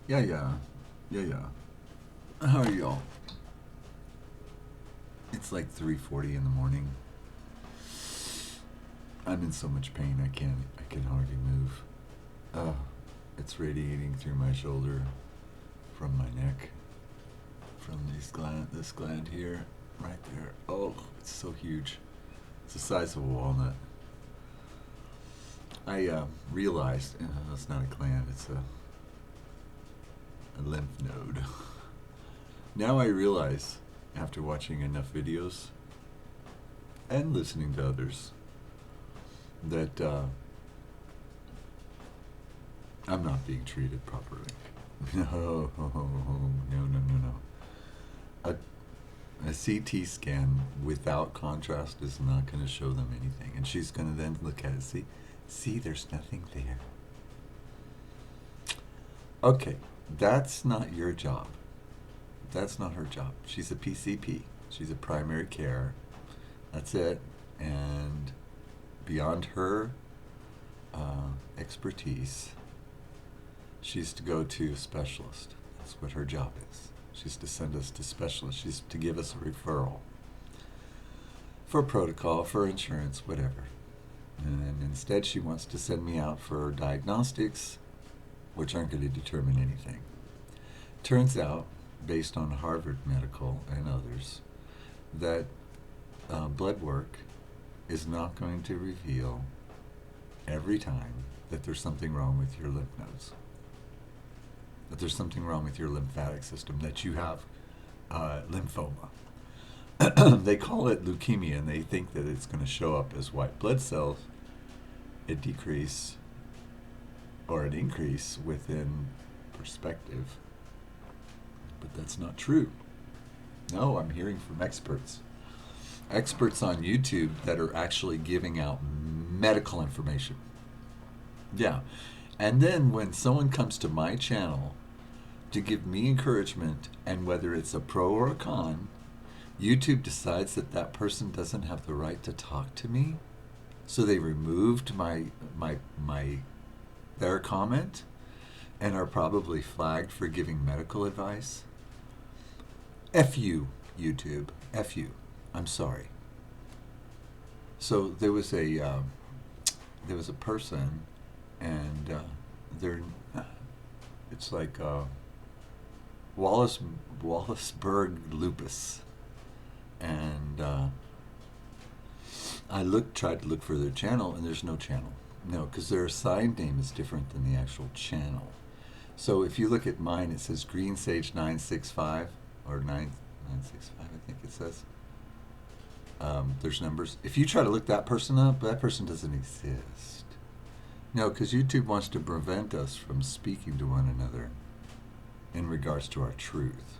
Yeah, yeah. Yeah, yeah. How are y'all? It's like 3:40 in the morning. I'm in so much pain I can hardly move. Uh, it's radiating through my shoulder, from my neck, from this gland here, right there. Oh, it's so huge. It's the size of a walnut. I realized it's not a gland, it's a lymph node. Now I realize, after watching enough videos and listening to others, that I'm not being treated properly. No, no, no, no, no. A CT scan without contrast is not going to show them anything. And she's going to then look at it, see, there's nothing there. Okay, that's not your job. That's not her job. She's a PCP. She's a primary care. That's it. And beyond her expertise, she's to go to a specialist. That's what her job is. She's to send us to specialists. She's to give us a referral for protocol, for insurance, whatever. And instead, she wants to send me out for diagnostics, which aren't going to determine anything. Turns out, based on Harvard Medical and others, that blood work is not going to reveal every time that there's something wrong with your lymph nodes, that there's something wrong with your lymphatic system, that you have lymphoma. They call it leukemia, and they think that it's going to show up as white blood cells, a decrease or an increase within perspective. But that's not true. No, I'm hearing from experts. Experts on YouTube that are actually giving out medical information. Yeah. And then when someone comes to my channel to give me encouragement, and whether it's a pro or a con, YouTube decides that that person doesn't have the right to talk to me. So they removed their comment and are probably flagged for giving medical advice. F you, YouTube. F you. I'm sorry. So there was a person, and they're it's like Wallaceburg lupus, and tried to look for their channel, and there's no channel. No, because their assigned name is different than the actual channel. So if you look at mine, it says Green Sage 965 or 965, I think it says. There's numbers. If you try to look that person up, that person doesn't exist. No, because YouTube wants to prevent us from speaking to one another in regards to our truth.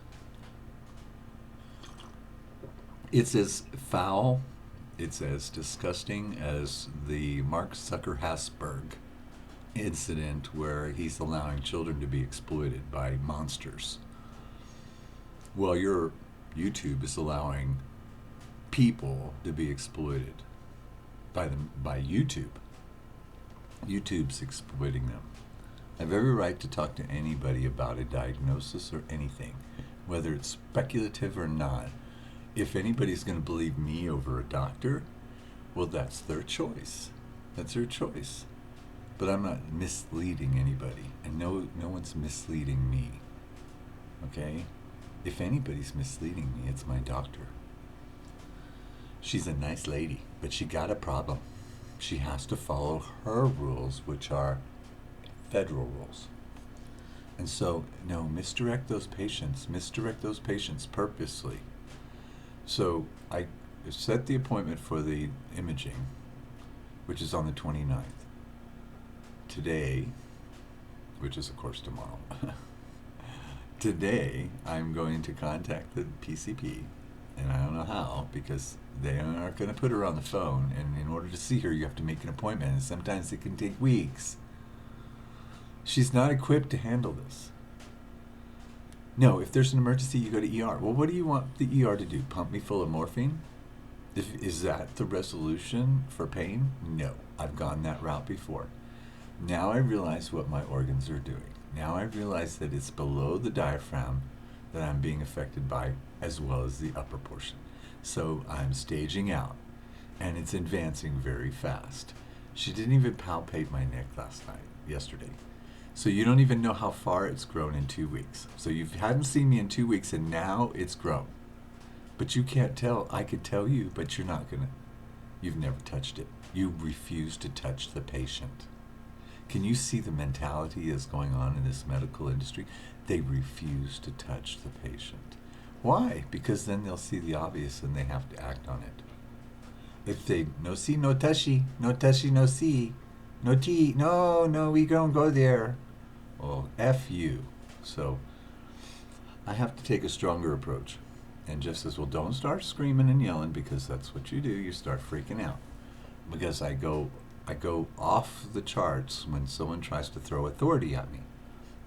It's as foul, it's as disgusting as the Mark Sucker-Hapsburg incident where he's allowing children to be exploited by monsters. Well, your YouTube is allowing people to be exploited by YouTube. YouTube's exploiting them. I have every right to talk to anybody about a diagnosis or anything, whether it's speculative or not. If anybody's going to believe me over a doctor, well, that's their choice. That's their choice. But I'm not misleading anybody, and no one's misleading me. Okay? If anybody's misleading me, it's my doctor. She's a nice lady, but she got a problem. She has to follow her rules, which are federal rules. And so, no, misdirect those patients purposely. So I set the appointment for the imaging, which is on the 29th. Today, which is of course tomorrow, today I'm going to contact the PCP, and I don't know how, because they aren't going to put her on the phone, and in order to see her you have to make an appointment, and sometimes it can take weeks. She's not equipped to handle this. No, if there's an emergency, you go to ER. Well, what do you want the ER to do? Pump me full of morphine? Is that the resolution for pain? No, I've gone that route before. Now I realize what my organs are doing. Now I realize that it's below the diaphragm that I'm being affected by, as well as the upper portion. So I'm staging out, and it's advancing very fast. She didn't even palpate my neck yesterday. So you don't even know how far it's grown in 2 weeks. So you hadn't seen me in 2 weeks, and now it's grown. But you can't tell. I could tell you, but you're not gonna. You've never touched it. You refuse to touch the patient. Can you see the mentality that's going on in this medical industry? They refuse to touch the patient. Why? Because then they'll see the obvious and they have to act on it. If they no see, no touchy, no touchy, no see, no tea, no, we don't go there. Well, F you. So I have to take a stronger approach. And Jeff says, well, don't start screaming and yelling, because that's what you do. You start freaking out. Because I go off the charts when someone tries to throw authority at me.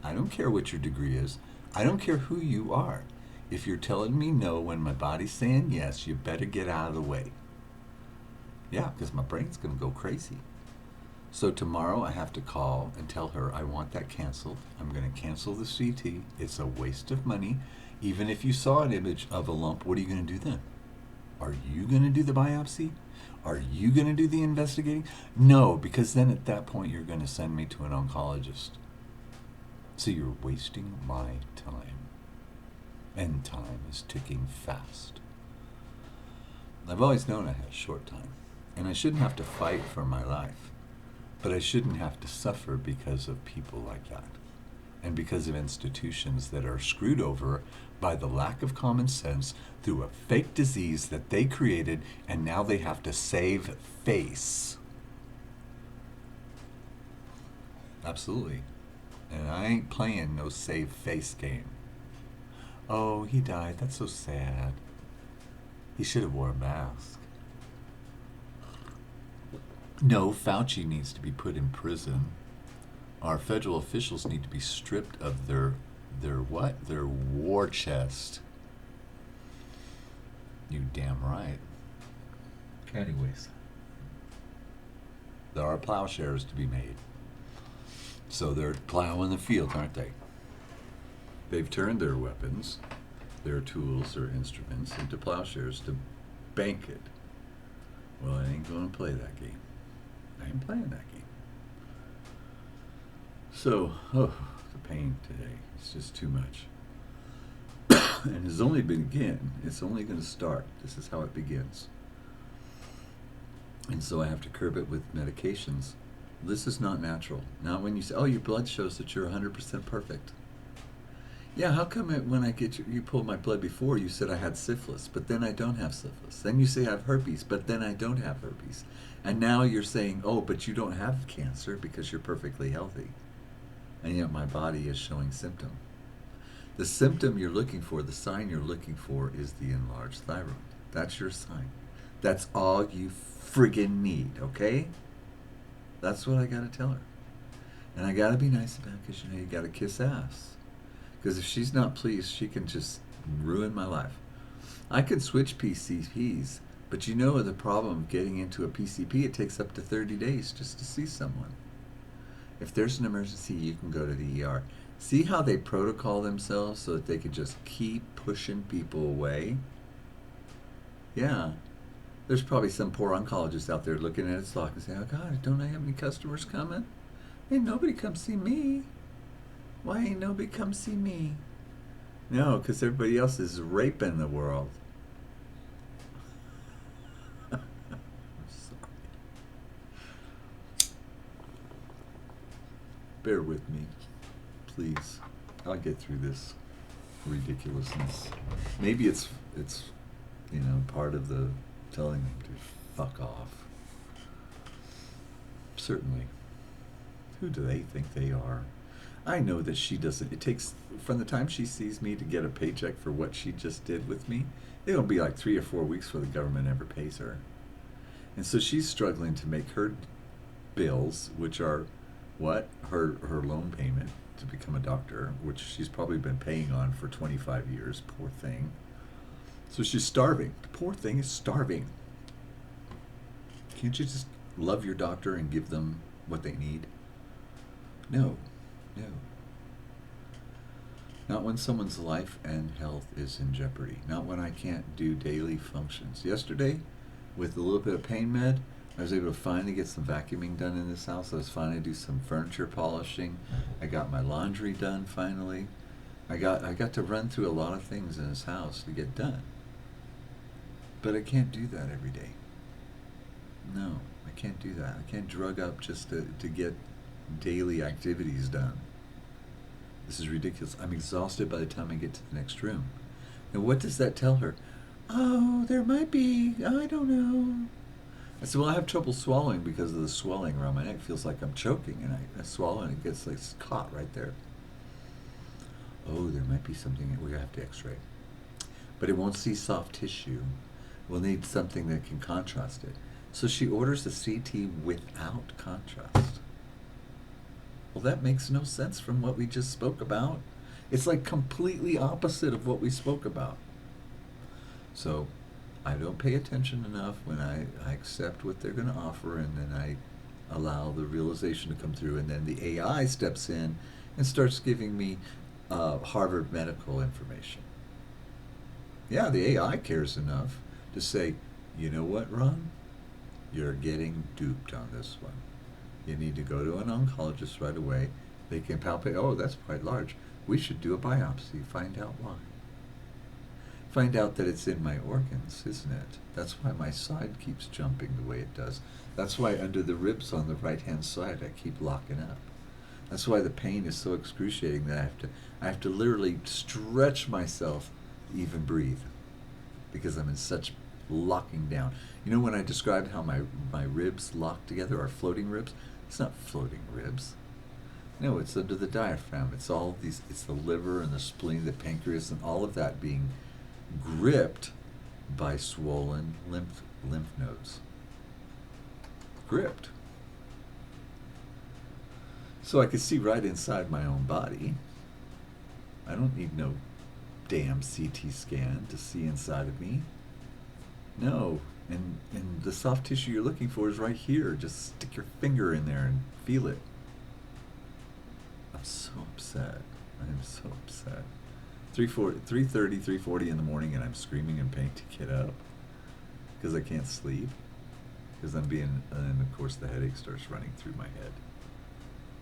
I don't care what your degree is. I don't care who you are. If you're telling me no when my body's saying yes, you better get out of the way. Yeah, because my brain's going to go crazy. So tomorrow I have to call and tell her I want that canceled. I'm going to cancel the CT. It's a waste of money. Even if you saw an image of a lump, what are you going to do then? Are you going to do the biopsy? Are you going to do the investigating? No, because then at that point you're going to send me to an oncologist. So you're wasting my time. And time is ticking fast. I've always known I had a short time. And I shouldn't have to fight for my life. But I shouldn't have to suffer because of people like that. And because of institutions that are screwed over by the lack of common sense through a fake disease that they created, and now they have to save face. Absolutely. And I ain't playing no save face game. Oh, he died. That's so sad. He should have worn a mask. No, Fauci needs to be put in prison. Our federal officials need to be stripped of their what? Their war chest. You damn right. Anyways, there are plowshares to be made. So they're plowing the field, aren't they? They've turned their weapons, their tools, their instruments into plowshares to bank it. Well, I ain't going to play that game. I ain't playing that game. So, the pain today. It's just too much. And it's only begin. It's only going to start. This is how it begins. And so I have to curb it with medications. This is not natural. Not when you say, oh, your blood shows that you're 100% perfect. Yeah, how come when I get you pulled my blood before, you said I had syphilis, but then I don't have syphilis. Then you say I have herpes, but then I don't have herpes. And now you're saying, oh, but you don't have cancer because you're perfectly healthy. And yet my body is showing symptom. The symptom you're looking for, the sign you're looking for, is the enlarged thyroid. That's your sign. That's all you friggin' need, okay? That's what I gotta tell her. And I gotta be nice about it, because you gotta kiss ass. Because if she's not pleased, she can just ruin my life. I could switch PCPs, but the problem of getting into a PCP, it takes up to 30 days just to see someone. If there's an emergency, you can go to the ER. See how they protocol themselves so that they can just keep pushing people away? Yeah. There's probably some poor oncologist out there looking at its clock and saying, oh God, don't I have any customers coming? Ain't nobody come see me. Why ain't nobody come see me? No, because everybody else is raping the world. I'm sorry. Bear with me, please. I'll get through this ridiculousness. Maybe it's part of the telling them to fuck off. Certainly. Who do they think they are? I know that she doesn't. It takes, from the time she sees me to get a paycheck for what she just did with me, it'll be like 3 or 4 weeks before the government ever pays her. And so she's struggling to make her bills, which are what? Her loan payment to become a doctor, which she's probably been paying on for 25 years, poor thing. So she's starving. The poor thing is starving. Can't you just love your doctor and give them what they need? No. Not when someone's life and health is in jeopardy. Not when I can't do daily functions. Yesterday, with a little bit of pain med, I was able to finally get some vacuuming done in this house. I was finally do some furniture polishing. I got my laundry done finally. I got to run through a lot of things in this house to get done. But I can't do that every day. No, I can't do that. I can't drug up just to get daily activities done. This is ridiculous. I'm exhausted by the time I get to the next room. And what does that tell her? Oh, there might be, I don't know. I said, well, I have trouble swallowing because of the swelling around my neck. It feels like I'm choking, and I swallow and it gets like caught right there. Oh, there might be something we have to x-ray. But it won't see soft tissue. We'll need something that can contrast it. So she orders a CT without contrast. Well, that makes no sense from what we just spoke about. It's like completely opposite of what we spoke about. So I don't pay attention enough when I accept what they're going to offer, and then I allow the realization to come through, and then the AI steps in and starts giving me Harvard medical information. Yeah, the AI cares enough to say, you know what, Ron? You're getting duped on this one. You need to go to an oncologist right away. They can palpate, oh, that's quite large. We should do a biopsy, find out why. Find out that it's in my organs, isn't it? That's why my side keeps jumping the way it does. That's why under the ribs on the right-hand side I keep locking up. That's why the pain is so excruciating that I have to literally stretch myself to even breathe, because I'm in such locking down. You know, when I described how my ribs lock together, are floating ribs? It's not floating ribs. No, it's under the diaphragm. It's all these, it's the liver and the spleen, the pancreas, and all of that being gripped by swollen lymph nodes. Gripped. So I could see right inside my own body. I don't need no damn CT scan to see inside of me. No, and the soft tissue you're looking for is right here. Just stick your finger in there and feel it. I'm so upset. I am so upset. 3:30, 3:40 in the morning, and I'm screaming in pain to get up because I can't sleep. Because and of course the headache starts running through my head.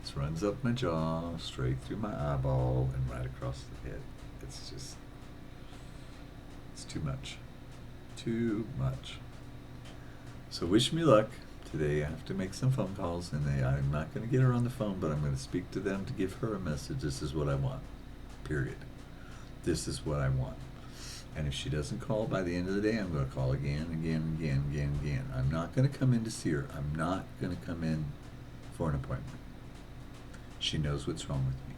It runs up my jaw, straight through my eyeball, and right across the head. It's just, it's too much. Too much. So wish me luck. Today I have to make some phone calls, and I'm not going to get her on the phone, but I'm going to speak to them to give her a message. This is what I want. Period. This is what I want. And if she doesn't call by the end of the day, I'm going to call again. I'm not going to come in to see her. I'm not going to come in for an appointment. She knows what's wrong with me.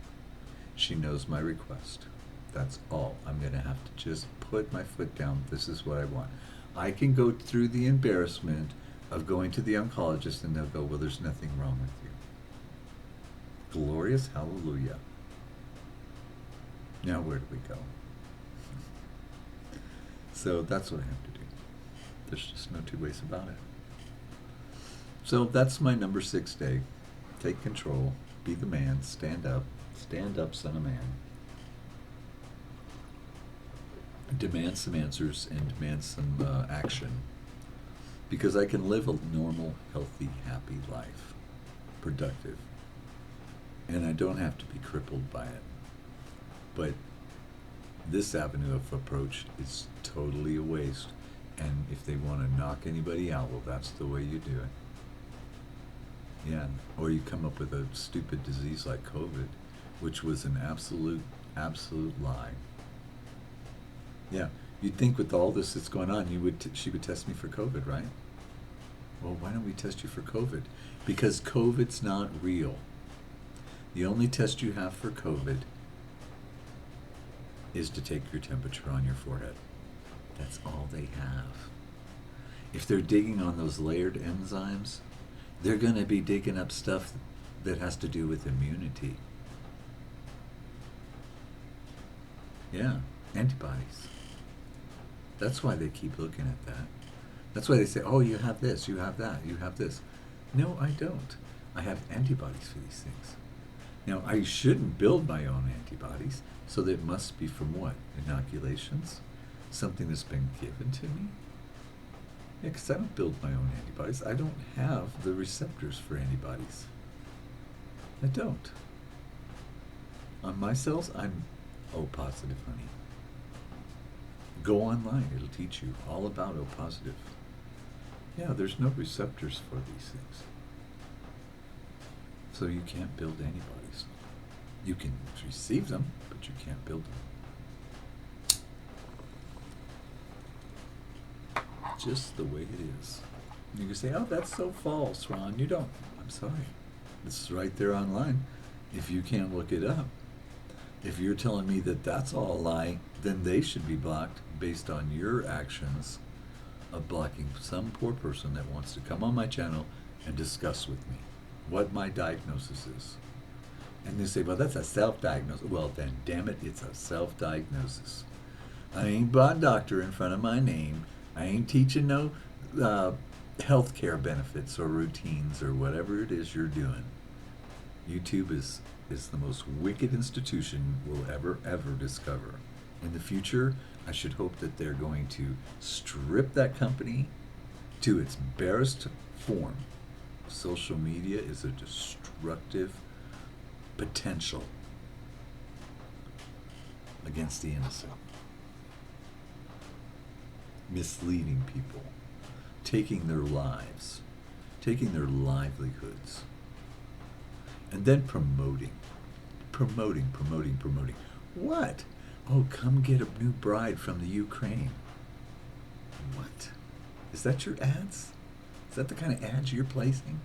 She knows my request. That's all. I'm going to have to just put my foot down. This is what I want. I can go through the embarrassment of going to the oncologist, and they'll go, well, there's nothing wrong with you. Glorious hallelujah. Now where do we go? So that's what I have to do. There's just no two ways about it. So that's my number 6 day. Take control. Be the man. Stand up. Stand up, son of man. Demand some answers and demand some action. Because I can live a normal, healthy, happy life. Productive. And I don't have to be crippled by it. But this avenue of approach is totally a waste. And if they want to knock anybody out, well, that's the way you do it. Yeah, or you come up with a stupid disease like COVID, which was an absolute lie. Yeah, you'd think with all this that's going on, she would test me for COVID, right? Well, why don't we test you for COVID? Because COVID's not real. The only test you have for COVID is to take your temperature on your forehead. That's all they have. If they're digging on those layered enzymes, they're going to be digging up stuff that has to do with immunity. Yeah, antibodies. That's why they keep looking at that. That's why they say, oh, you have this, you have that, you have this. No, I don't. I have antibodies for these things. Now, I shouldn't build my own antibodies. So that must be from what? Inoculations? Something that's been given to me? Yeah, because I don't build my own antibodies. I don't have the receptors for antibodies. I don't. On my cells, I'm O positive, honey. Go online, it'll teach you all about O positive. Yeah, there's no receptors for these things. So you can't build antibodies. You can receive them, but you can't build them. Just the way it is. You can say, oh, that's so false, Ron. You don't. I'm sorry. It's right there online. If you can't look it up, if you're telling me that that's all a lie, then they should be blocked based on your actions of blocking some poor person that wants to come on my channel and discuss with me what my diagnosis is. And they say, well, that's a self-diagnosis. Well, then, damn it, it's a self-diagnosis. I ain't brought doctor in front of my name. I ain't teaching no healthcare benefits or routines or whatever it is you're doing. YouTube is the most wicked institution we'll ever discover. In the future, I should hope that they're going to strip that company to its barest form. Social media is a destructive potential against the innocent. Misleading people, taking their lives, taking their livelihoods, and then promoting. What? Oh, come get a new bride from the Ukraine. What? Is that your ads? Is that the kind of ads you're placing?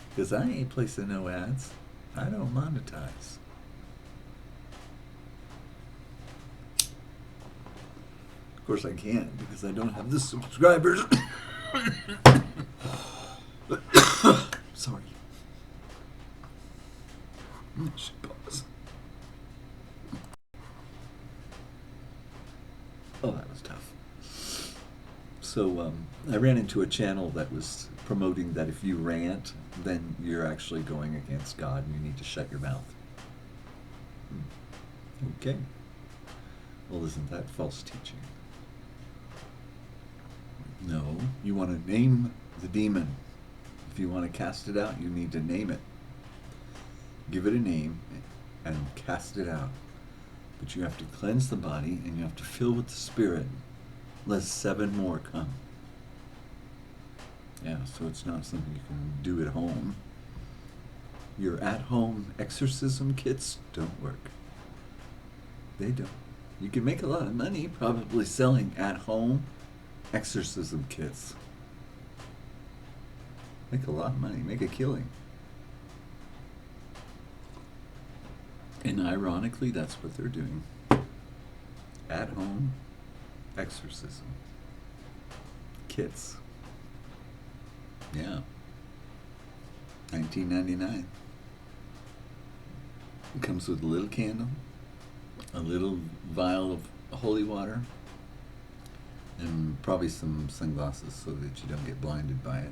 Because I ain't placing no ads. I don't monetize. Of course I can't because I don't have the subscribers. Sorry. I should pause. Oh, that was tough. So I ran into a channel that was promoting that if you rant, then you're actually going against God and you need to shut your mouth. Okay. Well, isn't that false teaching? No, you want to name the demon. If you want to cast it out, you need to name it. Give it a name and cast it out. But you have to cleanse the body and you have to fill with the Spirit, lest 7 more come. Yeah, so it's not something you can do at home. Your at-home exorcism kits don't work. They don't. You can make a lot of money probably selling at-home exorcism kits. Make a lot of money, make a killing. And ironically, that's what they're doing. At-home exorcism kits. Yeah. $19.99. It comes with a little candle, a little vial of holy water, and probably some sunglasses so that you don't get blinded by it.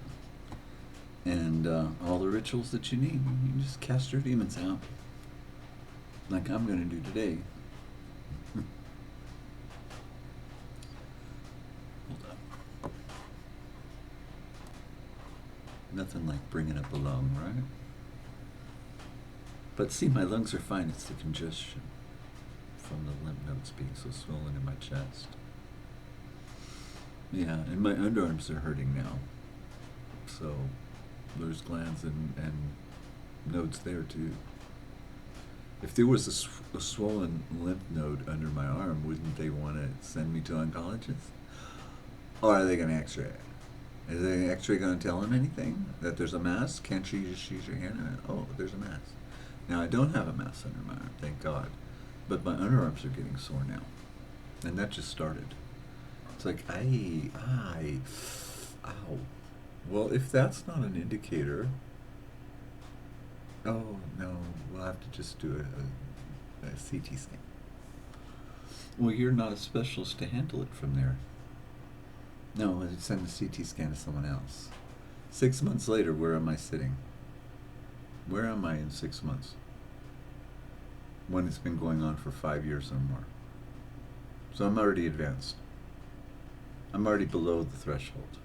And all the rituals that you need. You just cast your demons out. Like I'm going to do today. Hold up. Nothing like bringing up a lung, right? But see, my lungs are fine. It's the congestion from the lymph nodes being so swollen in my chest. Yeah, and my underarms are hurting now. So there's glands and nodes there too. If there was a swollen lymph node under my arm, wouldn't they want to send me to oncologists? Or are they going to x-ray it? Is the x-ray going to tell them anything? That there's a mass? Can't you just use your hand and, oh, there's a mass. Now, I don't have a mass under my arm, thank God. But my underarms are getting sore now. And that just started. It's like, ow. Well, if that's not an indicator, oh, no, we'll have to just do a CT scan. Well, you're not a specialist to handle it from there. No, let's send a CT scan to someone else. 6 months later, where am I sitting? Where am I in 6 months? when it's been going on for 5 years or more. So I'm already advanced. I'm already below the threshold,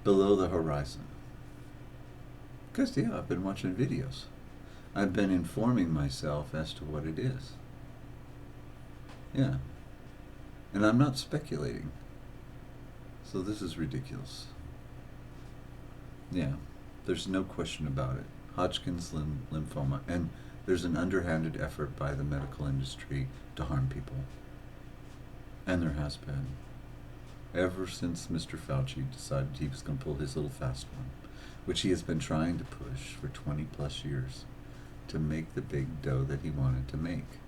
below the horizon. Because, yeah, I've been watching videos. I've been informing myself as to what it is. Yeah. And I'm not speculating. So this is ridiculous. Yeah, there's no question about it. Hodgkin's lymphoma. And there's an underhanded effort by the medical industry to harm people. And there has been. Ever since Mr. Fauci decided he was going to pull his little fast one, which he has been trying to push for 20 plus years to make the big dough that he wanted to make.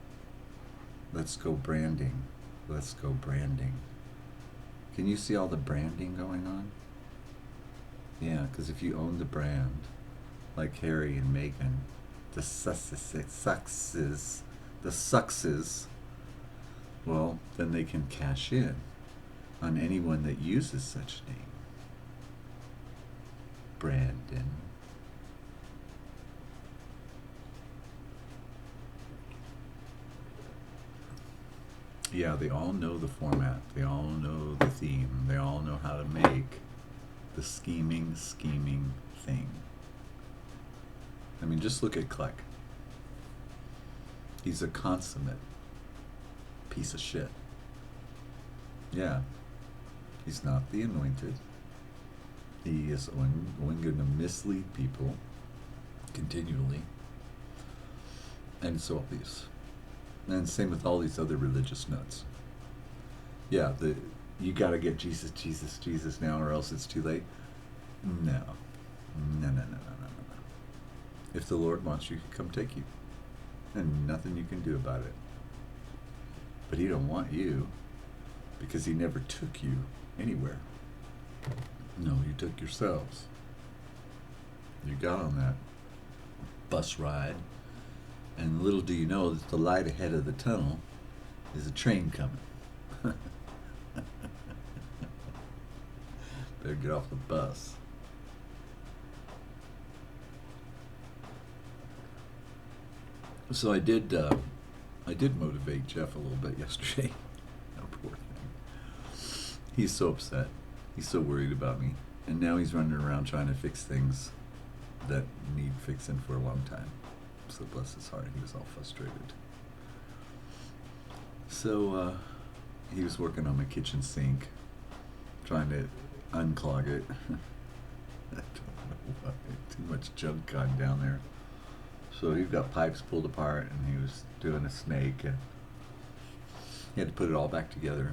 Let's go branding. Let's go branding. Can you see all the branding going on? Yeah, because if you own the brand, like Harry and Meghan, the successes, well, then they can cash in on anyone that uses such name. Brandon. Yeah, they all know the format. They all know the theme. They all know how to make the scheming thing. I mean, just look at Kleck. He's a consummate piece of shit. Yeah. He's not the anointed. He is going to mislead people continually. And it's obvious. And same with all these other religious nuts. Yeah, you got to get Jesus now, or else it's too late. No. No. If the Lord wants you, he can come take you. And nothing you can do about it. But he don't want you, because he never took you anywhere. No, you took yourselves. You got on that bus ride, and little do you know that the light ahead of the tunnel is a train coming. Better get off the bus. So I did motivate Jeff a little bit yesterday. Oh, poor thing. He's so upset. He's so worried about me. And now he's running around trying to fix things that need fixing for a long time. So bless his heart, he was all frustrated. So he was working on my kitchen sink, trying to unclog it. I don't know why. Too much junk gone down there. So he's got pipes pulled apart, and he was doing a snake, and he had to put it all back together.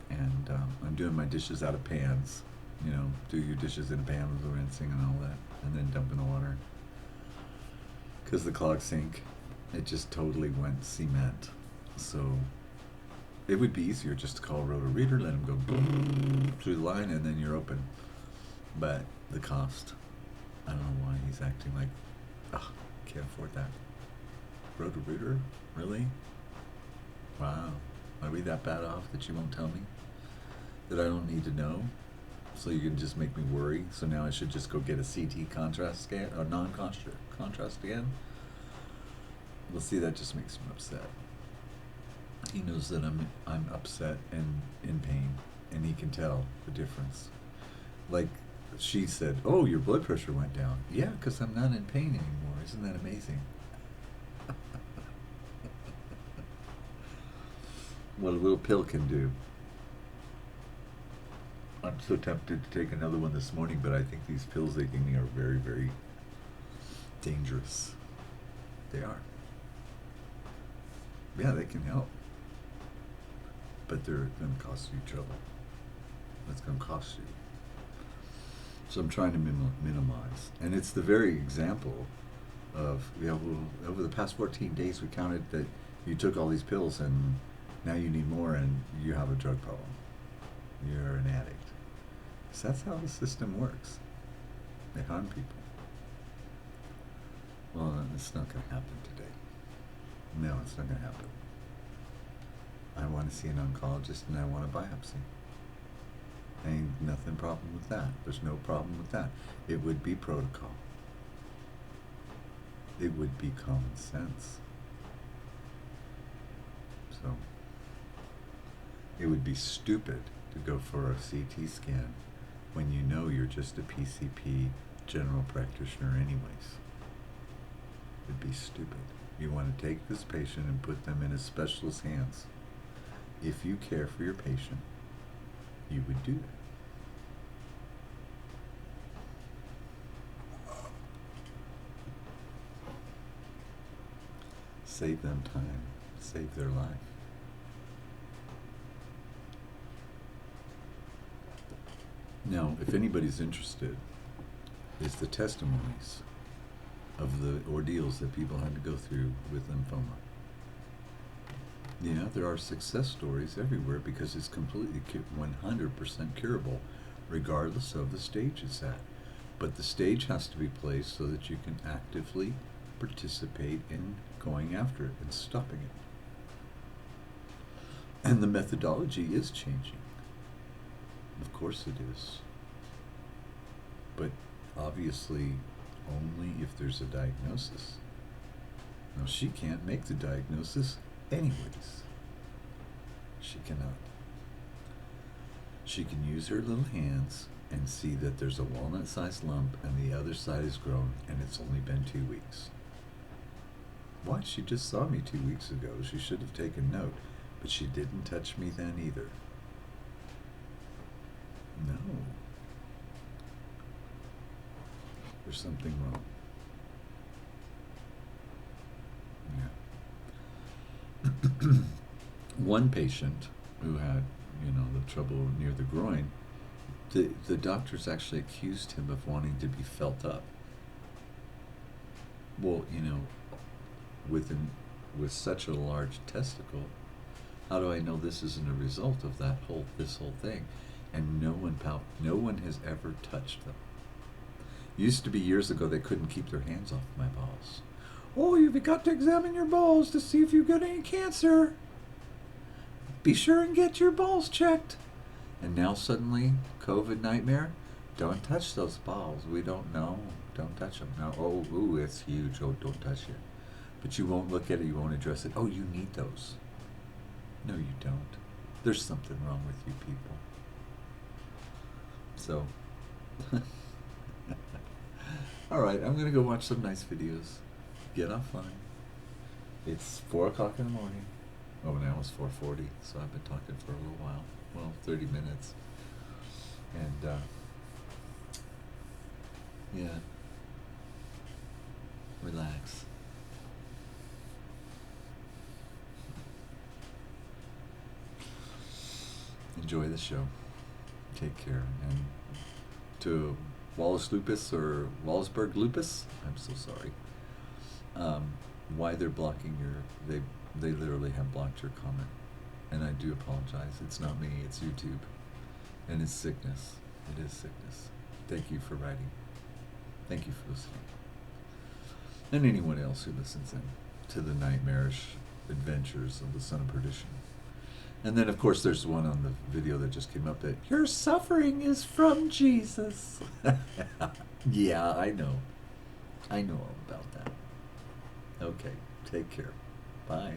And I'm doing my dishes out of pans. You know, do your dishes in a pan with the rinsing and all that, and then dump in the water. Because the clogged sink, it just totally went cement. So it would be easier just to call a roto-reader, let him go boom through the line, and then you're open. But the cost, I don't know why he's acting like, can't afford that. Roto-reader? Really? Wow. Are we that bad off that you won't tell me? That I don't need to know? So you can just make me worry? So now I should just go get a CT contrast scan, or non-contrast scan? Well, see, that just makes him upset. He knows that I'm upset and in pain, and he can tell the difference. Like she said, "Oh, your blood pressure went down." Yeah, because I'm not in pain anymore. Isn't that amazing? What a little pill can do. I'm so tempted to take another one this morning, but I think these pills they give me are very, very dangerous. They are. Yeah, they can help. But they're going to cost you trouble. That's going to cost you. So I'm trying to minimize. And it's the very example of, over the past 14 days we counted that you took all these pills and now you need more and you have a drug problem. You're an addict. So that's how the system works. They harm people. Well, it's not going to happen today. No, it's not going to happen. I want to see an oncologist and I want a biopsy. Ain't nothing problem with that. There's no problem with that. It would be protocol. It would be common sense. So it would be stupid to go for a CT scan when you know you're just a PCP general practitioner anyways. It'd be stupid. You want to take this patient and put them in a specialist's hands. If you care for your patient, you would do that. Save them time, save their life. Now, if anybody's interested, is the testimonies of the ordeals that people had to go through with lymphoma. Yeah, there are success stories everywhere because it's completely 100% curable, regardless of the stage it's at. But the stage has to be placed so that you can actively participate in going after it and stopping it. And the methodology is changing. Of course it is. But obviously only if there's a diagnosis. Now she can't make the diagnosis anyways. She cannot. She can use her little hands and see that there's a walnut-sized lump and the other side is grown and it's only been 2 weeks. Why? She just saw me 2 weeks ago. She should have taken note, but she didn't touch me then either. No. There's something wrong. Yeah. One patient who had, the trouble near the groin, the doctors actually accused him of wanting to be felt up. Well, with such a large testicle, how do I know this isn't a result of this whole thing? And no one has ever touched them. Used to be years ago they couldn't keep their hands off my balls. Oh, you've got to examine your balls to see if you've got any cancer. Be sure and get your balls checked. And now suddenly, COVID nightmare, don't touch those balls. We don't know. Don't touch them. No, ooh, it's huge. Oh, don't touch it. But you won't look at it. You won't address it. Oh, you need those. No, you don't. There's something wrong with you people. So, all right, I'm going to go watch some nice videos. Get offline. It's 4 o'clock in the morning. Oh, now it's 4:40, so I've been talking for a little while. Well, 30 minutes. And, yeah. Relax. Enjoy the show. Take care. And to Wallace Lupus or Wallaceburg Lupus, I'm so sorry. Why they're blocking they literally have blocked your comment. And I do apologize. It's not me, it's YouTube. And it's sickness. It is sickness. Thank you for writing. Thank you for listening. And anyone else who listens in to the nightmarish adventures of the Son of Perdition. And then, of course, there's one on the video that just came up that, your suffering is from Jesus. Yeah, I know. I know all about that. Okay, take care. Bye.